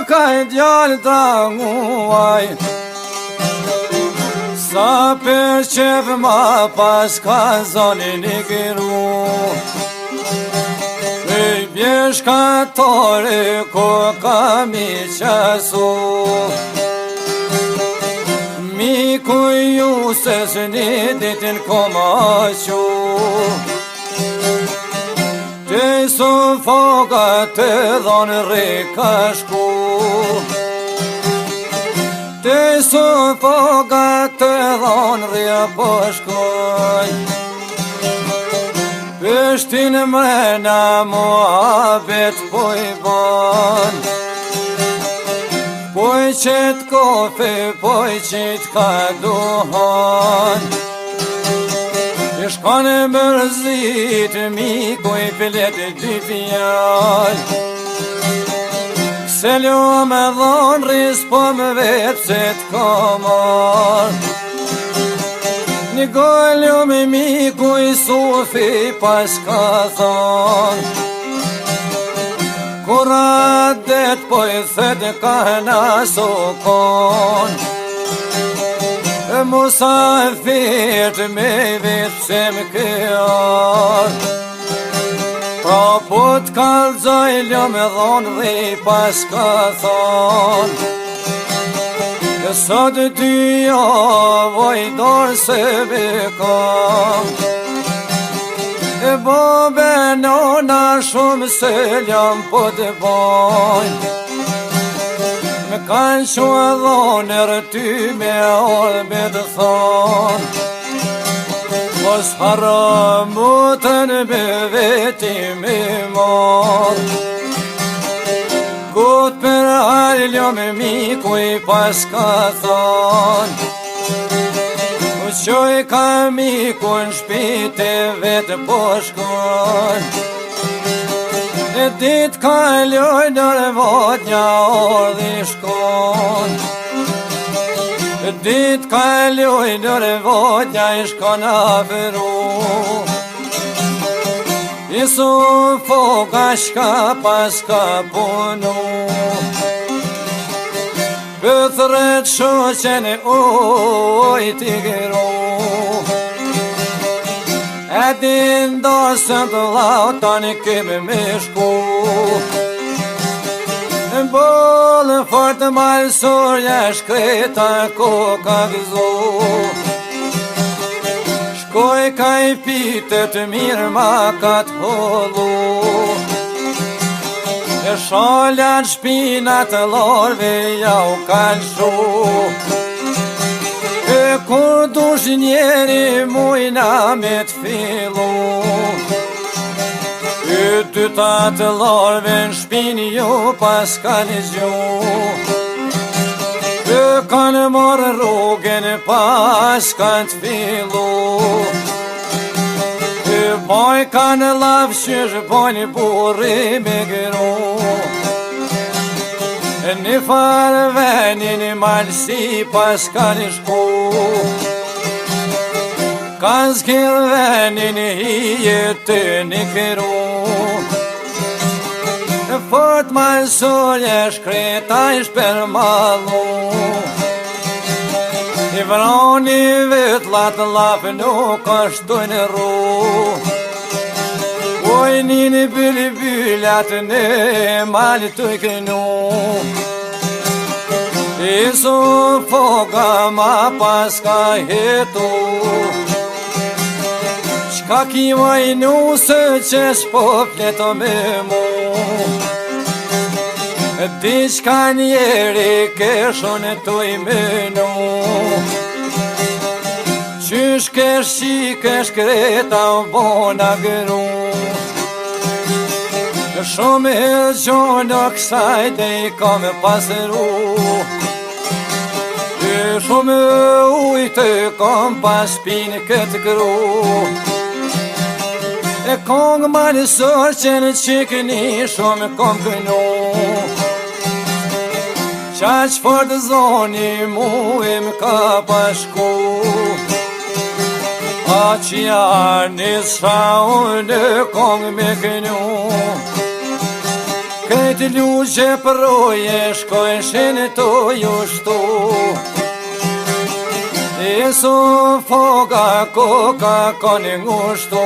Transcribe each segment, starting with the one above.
ka djallë tranguaj, sa për qef ma pas ka zonin I kiru. E bjesh ka tore ko ka mi qasu, mi ku ju se së një ditin ko ma qu. Të su foka të dhonë rika shku, të su foka të dhonë rika po shkoj. Pështin mrena muhabet poj ban, poj qet kofe, poj qit ka duhan. Shkone mërzit, miku I pilet dy fjall, se ljo me dhon ris po më vetë se t'komar. Një goljo me miku I sufi pas ka thon, kura det po I thet ka nasokon. Musafir me vetë se më kjar, pra po t'kallzoj ljo me dhonë dhe pas ka thon. Sot ty javoj dorë se bekam, e bobe nona shumë se ljam po të bojnë. Me kanë shua dhonër ty me orë me të thonë, mos haramutën me veti me morë. Gut për haljo me miku I pas ka thonë, u qoj ka miku në shpite vetë po shkon. E dit kaloj nër vodnja orë dhe shkon, e dit kaloj nër vodnja I shkon aferu. Isu foka shka pas ka punu, pëthret shoqen e oj t'i gëru. E din dosën të lautan I keme me shku, në bolën fort malsurja shkreta ko ka gëzu. Shkoj ka I pitet mirë ma ka t'hollu, e shalan shpinat lorve ja u kalshu. E kur dush njeri mujna me t'filu, e dyta të lorve në shpin ju pas kanë gju. E kanë marrë rrugën pas kanë t'filu, e poj kanë lavshysh bojnë burri me gëru. E një farë venin I malsi pas kanë shku, kanë zkirë venin I jetë një këru. E fort malsurje shkreta I shper malu, I vroni vetë latë lapë nuk ashtu në ru. Oj një byllat në malë të kënu, Isu foka ma pas ka hetu. Qka ki vajnu se qesh po fleto me mu, di qka njeri keshon të I menu. Qysh kesh qikesh kreta bona gëru, shumë e gjonë kësaj dhe I kam pasëru. Shumë ujtë kam pas pinë këtë gru, e kongë malë sërë që në qikëni shumë kom kënu. Qaq fort zoni mu im ka pashku, a që janë një shaun në kongë me kënu. Këtë luqe përroje shkojshin të jushtu Isu foga koka koni ngushtu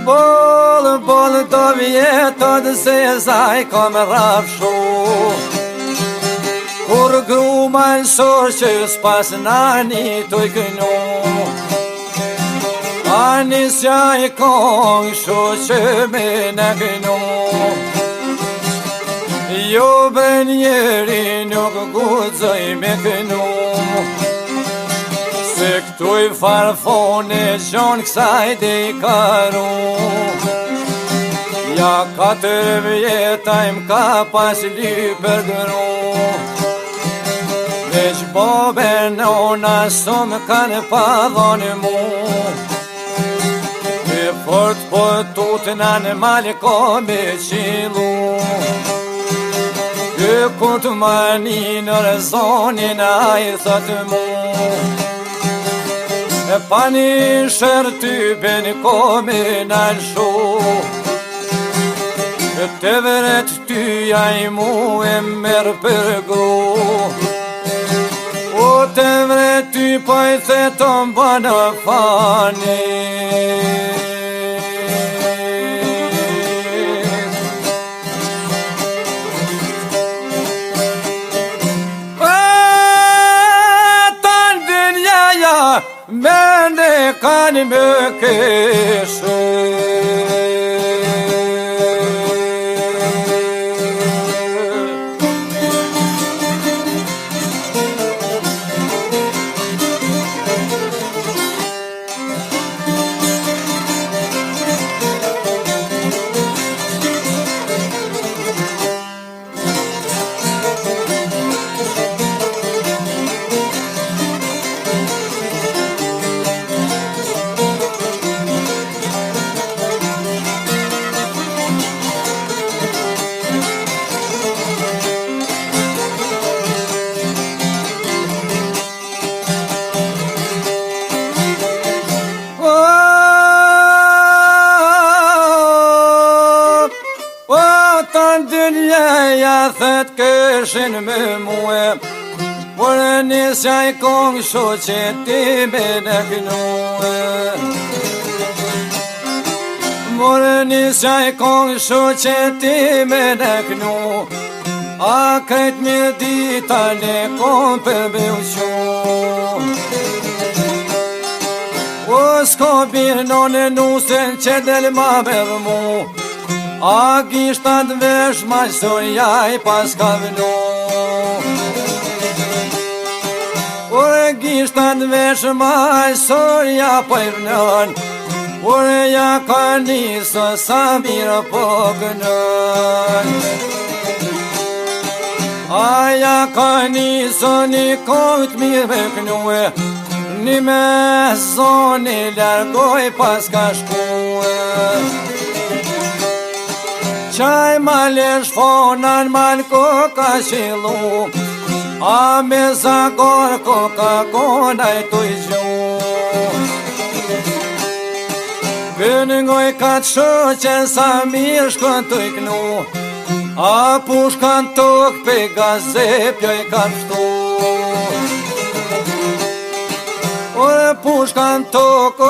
Bol do vjetët se zaj kom rafshu Kur gruma nësor që s'pas nani t'u kënu Anisja I kong shu që me në kënu Jo bre njeri nuk gudzoj me kënu Se këtu I farfone gjon kësaj dhe I karu Ja 4 vjeta m'ka pas lyper gru Veç bobe nona sum kanë pa dhoni mu E fort po tutën anë mali ko me qilu E kut mani në rezonin a I thëtë mu E pani shërtypen ko me nalshu E të veret tyja I mu e merë për gru O të vret ty po I theton bënë fani Mende kanë më keshë Ja thët këshin me muë Por nisja I kong shu që ti me në kënuë Por nisja I kong shu që ti me në kënu A krejt me dita ne kom për me uqu O s'ko birë në nusën që del ma me mu A gishtat vesh maqësoja I pas ka vënu Ore gishtat vesh maqësoja po I vënën Ore ja ka nisë sa mirë po gënën A ja ka nisë një kohët mirë me kënue Një me zoni largoj pas ka shkue Qaj malesh fonan mal koka qilu A me zagor koka konaj tuj gju Gëngoj ka të shoqen sa mirë shkën tuj knu A pushkan tok pe gazepjoj ka pështu Ore pushkan tok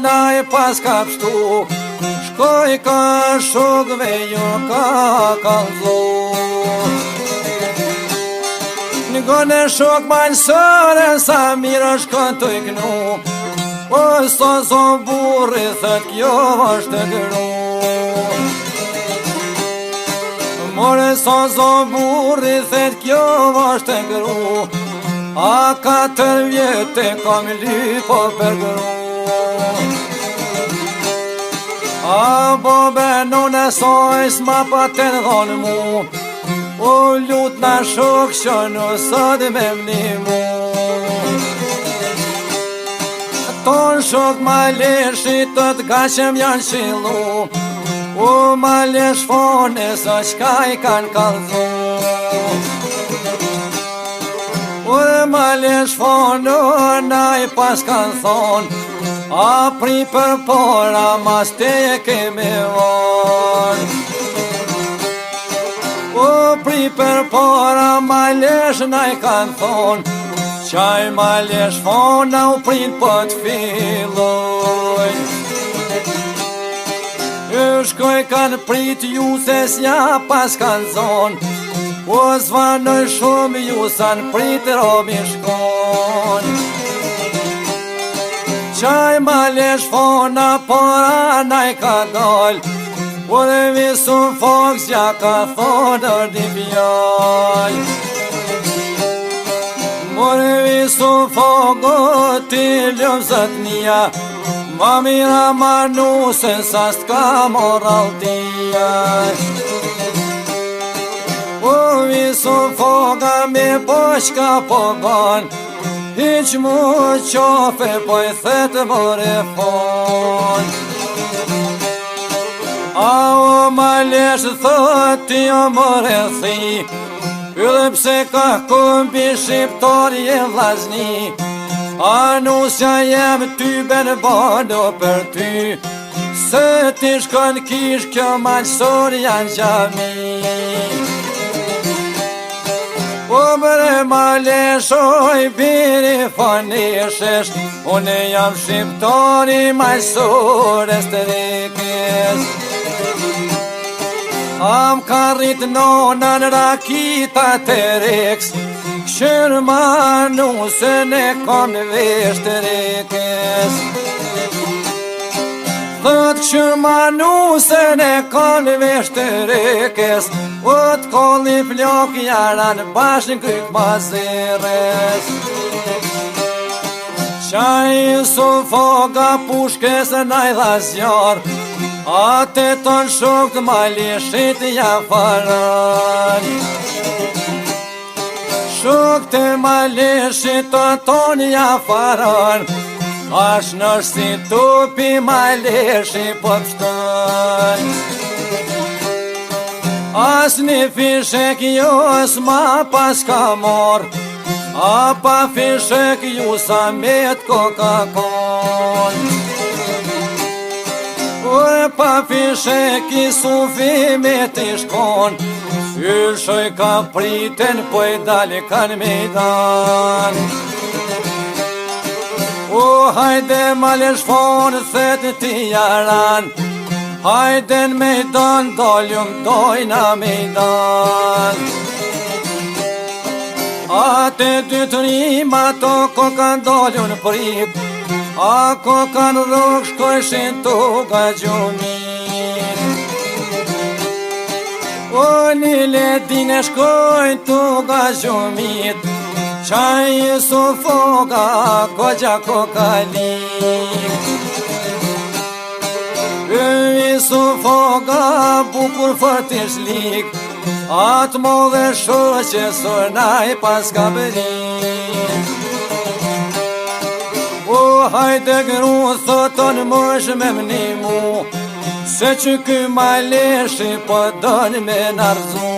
naj pas ka pështu Shkoj ka shokve jo ka kalzu Në gone shok malësore sa mirë shkën të iknu O sto zon burri thët kjo është gëru More sto zon burri thët kjo është gëru A 4 vjetë kam lipo për gëru A bobe nune soj s'ma pa të dhonë mu O lut na shok që nësët me mnimu Ton shok ma leshit të t'gaqem janë qilu O ma lesh fone së qka I kanë kalzu O ma lesh fone na I pas kanë thonë A pri për pora mas te keme vonë pri për para malesh na I kanë thonë, qaj malesh fona u prin për të filloj. Shkoj kanë prit ju se s'ja pas kanë zonë, o zvanoj shumë ju san prit robi shkon. Qaj malesh fona para na I ka dal, o dhe visun fok s'ja ka thonë di fjall. More visun fok o ti lëm zëtnia, ma mira manusën sa s'ka moraltia. O visun foga me poshka po ban, hiq mu qofe po I thetë more fon. A o malesh thot ti o more thi, edhe pse ka kumbi shqiptari e vlazni, a nusja jem ty ben bando për ty, se ti shkon kish kjo malsor janë gjami. O bre malesh oj biri faneshesh, une jam shqiptari malsor e stërikes. Am ka rrit nonan rakita të reks, këshër manusën e kon vesh të rekes. Thot këshër manusën e kon vesh të rekes, o t'kolli flok jaran bashkë në kryk mazeres. Qaj su foga pushkes na I dha zjar, a te ton shok të malishit ja faran. Shok të malishit të ton ja faran, ash nësh si tupi malishi po pështën. As një fishek ju s'ma pas ka mor, a pa fishek ju sa met Coca-Cola. O pa fishek I sufi me t'i shkon, Yshoj ka priten po I dali kan mejdan. O hajde malesh fon thet ti jaran, hajde në mejdan doljum dojna mejdan. A te dy të rima to ko kan doljun prip, a ko kan rrug shkojshin tu ga gjumit. O një ledin e shkojn tu ga gjumit, qaj su foga kogja kokalik. Su foga bukur fëtish lik, atë modhe shoqe sërnaj pas ka bërik. O hajde gru thoton mësh me mnimu, se që ky maleshi po don me narzu.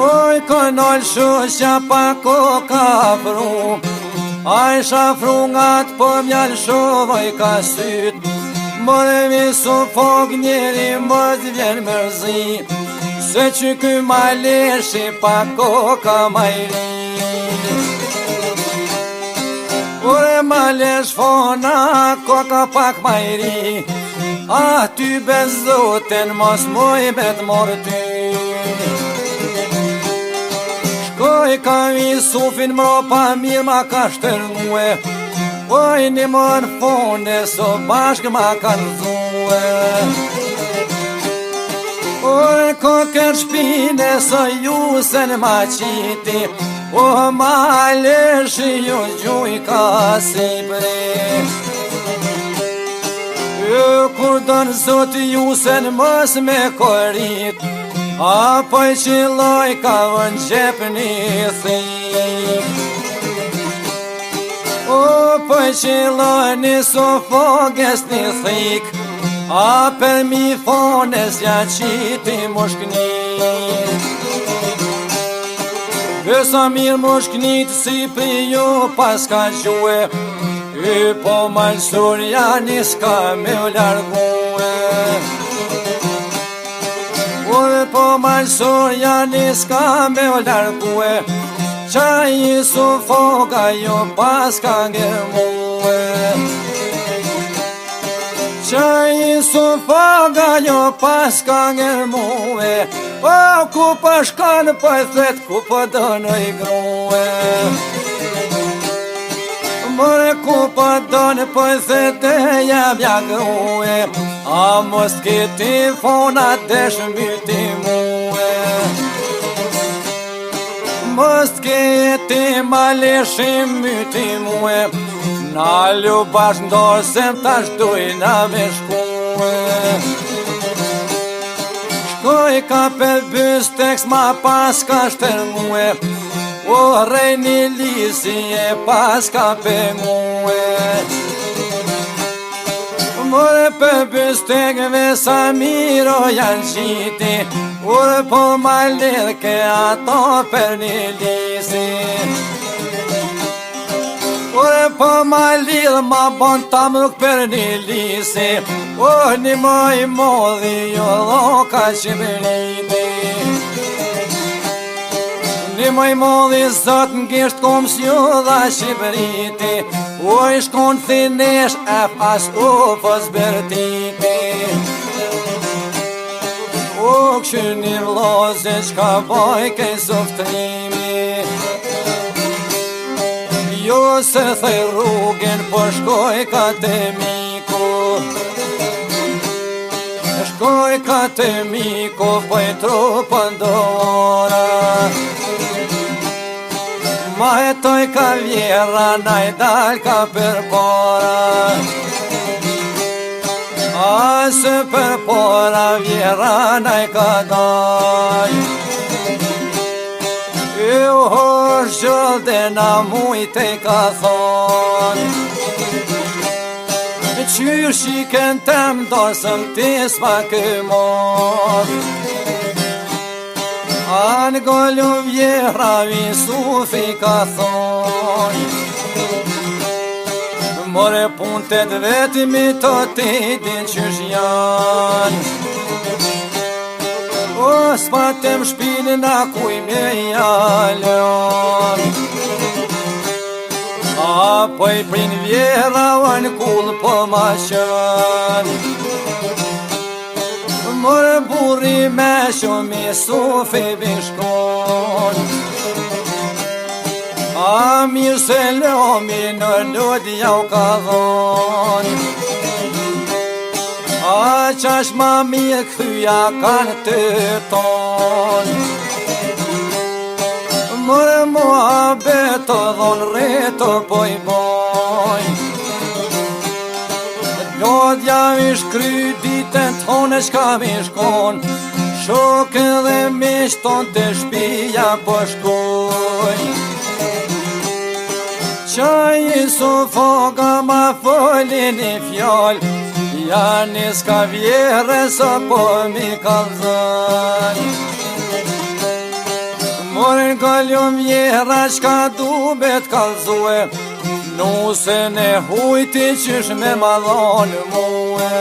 Oj konol shoqja pa koka fru, a I shafru ngat po mjall shovoj ka syt, more visu fok njeri mos vjen mërzi, se që ky maleshi pa koka majri. Ore malesh fona koka pak majri, a ty bezoten mos moj bet mor ty. Shkoj ka visufin mropa mirë ma ka shtërnue, oj një mërë fonde so bashkë ma ka rëzue. Oj koker shpine so ju se në ma qiti, o maleshi ju gjuj ka si bre. Kur don zoti ju se në mës me korit, a po I qiloj ka vën gjep një thik. O po I qiloj një sofoges një thik, a për mi fones ja qiti mushknit. Kësa mirë mushknit si për ju pas ka gjue, y po malsur janë s'ka me u largue. O po malsor janë s'ka me o largue, qaj i sufoka jo pas ka ngermue. Qaj i sufoka jo pas ka ngermue, o ku pa shkan pa thet ku pa dënë i grue. More ku pa dënë pa thet e jam ja grue, a mos t'kiti fona desh myti mue. Mos t'kiti maleshim myti mue, na lubash ndosem tash dujna me shkue. Shkoj ka për bys teks ma pas ka shtermue, o rejni lisi e pas ka për mue. More për bys tekve sa miro janë qiti, ur po ma lidh ke ato për një lisi. Ure po ma lidh ma bon tam nuk për një lisi, o një moj modhi jo loka Shqipëriti. Një moj modhi zot n'gisht kom s'ju dha Shqipëriti, o i shkon thinesh e pas u fos bërtiti. O këshu një vloze qka boj kej softrimi, jo se thej rrugin po shkoj ka te miku. Shkoj ka te miku po i trupën dora, ma e toj ka vjera na i dal ka për para. A se për para vjera na i ka dal, u hosh gjëllë na mujtë i ka thonë, qysh i kën tem dosëm ti s'pa këmon. Anë gollu vjera visufi ka thonë, more puntet vetimi të ti din qysh janë. O s'patem shpinin a kuj me jalon, a po i prin vjera o në kull po ma qën. More burri me shumë i sufi bishkon, a mirë se lomi në lodja u ka dhon. A qash ma mirë këthyja kanë të ton, mërë mua beto dhon reto po i boj. Lodja vish kry ditën tonë shka vish kon, shokë dhe mishton të shpija po shkoj. Qaj i sufoka ma folin i fjall, janë s'ka vjere sa po mi kalzën. Morën kaljon vjera qka du bet kalzue, nuse ne hujti qysh me madhon muë.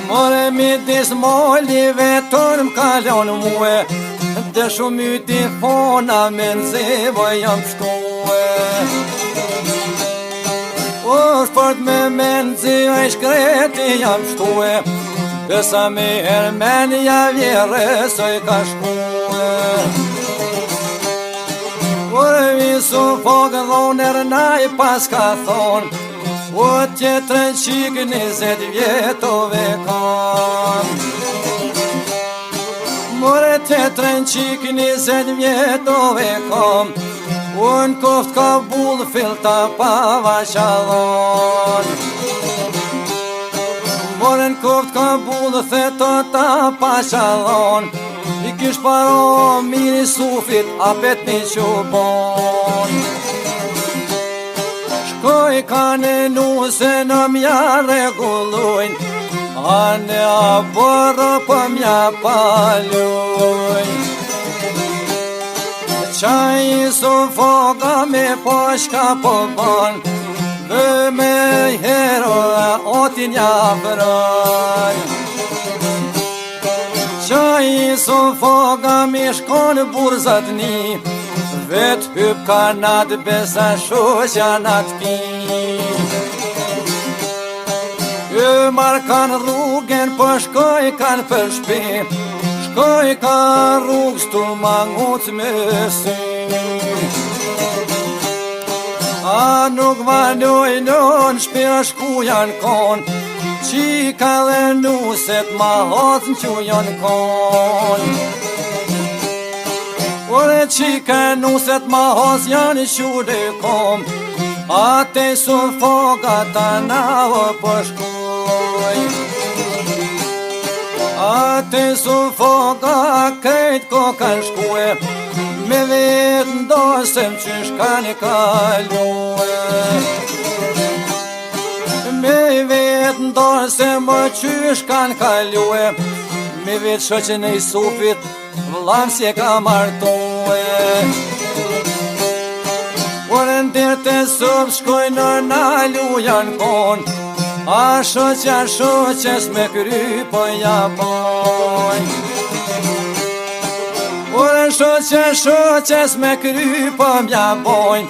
More midis molive tërm kaljon muë, dhe shumë yti fona me nëziva jam shtuë. O shpart me menziva i shkreti jam shtuë, besa me hermenja vjere së i ka shkuë. Por visu fogë dhoner na i pas ka thonë, o tjetërën qik 20 vjetove kam. More tjetërën qik 20 vjetove kam, o në koft ka bullë filta pa vaqalon. More në koft ka bullë theta ta pa qalon, i kish paro miri sufit apet një qubon. Shkoj ka në nuse në mja regullujn, ane a borë për mja palujn. Qaj i sufoka me po shka po bon, dhe me hero dhe otin ja përoj. Sofoga mi shkon burzat një, vet hyp kanat besa shoqja nat pi. Mar kan rrugën po shkoj kan për shpi, shkoj ka rrugë stu mangut me sy. A nuk valoj non shpia shku janë kon, qika dhe nuset ma hotën që janë kon. Ore qika nuset ma hos janë shure kom, ate Sofoga ta navë për shkoj. Ate Sofoga krejt ko kan shkue, me vetë ndosem qysh kan kalue. Me vetë ndosem qysh kan kalue, me vetë shoqen e Jusufit, vëllam si e ka martue. Ore ndër të sup shkoj në nalu janë kon, a shoqes me kry po ja boj. Ore shoqes me kry po ja boj,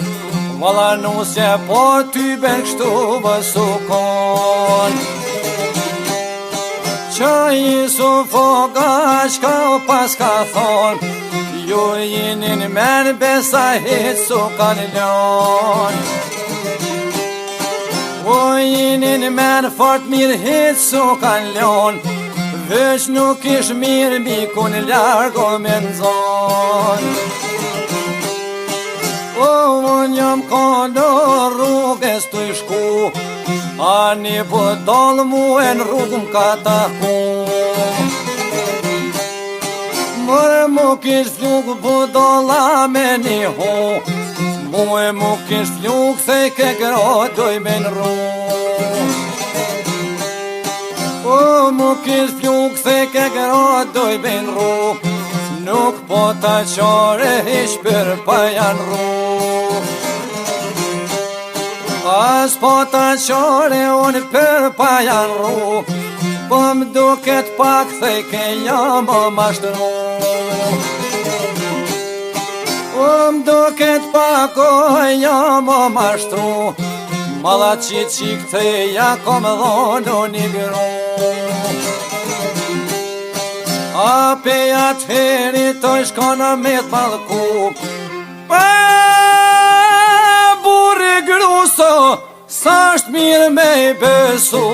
valla nusje po ty ben kështu vësu kon. Qaj Sofoga qka pas ka thon, ju jinin men besa hit su kan ljon. O jinin men fort mirë hit su kan ljon, veç nuk ish mirë mikun largo me nzon. O unë jam kono rrugës të shku, ani budol mu e në rrugëm ka ta hu. More mu kish fluk budola me një hu, mu e mu kish fluk se ke gradoj me në ru. O mu kish fluk se ke gradoj me në ru, nuk po ta qore ish për pa janë ru. As po ta qore unë për pa janë ru, po m'duket pak thejke jam o mashtru. O m'duket pak o jam o mashtru, malla qik të ja kom dhonë një gru. A pe atëheri të shkona me t'malku, burri gruso, sa është mirë me i besu.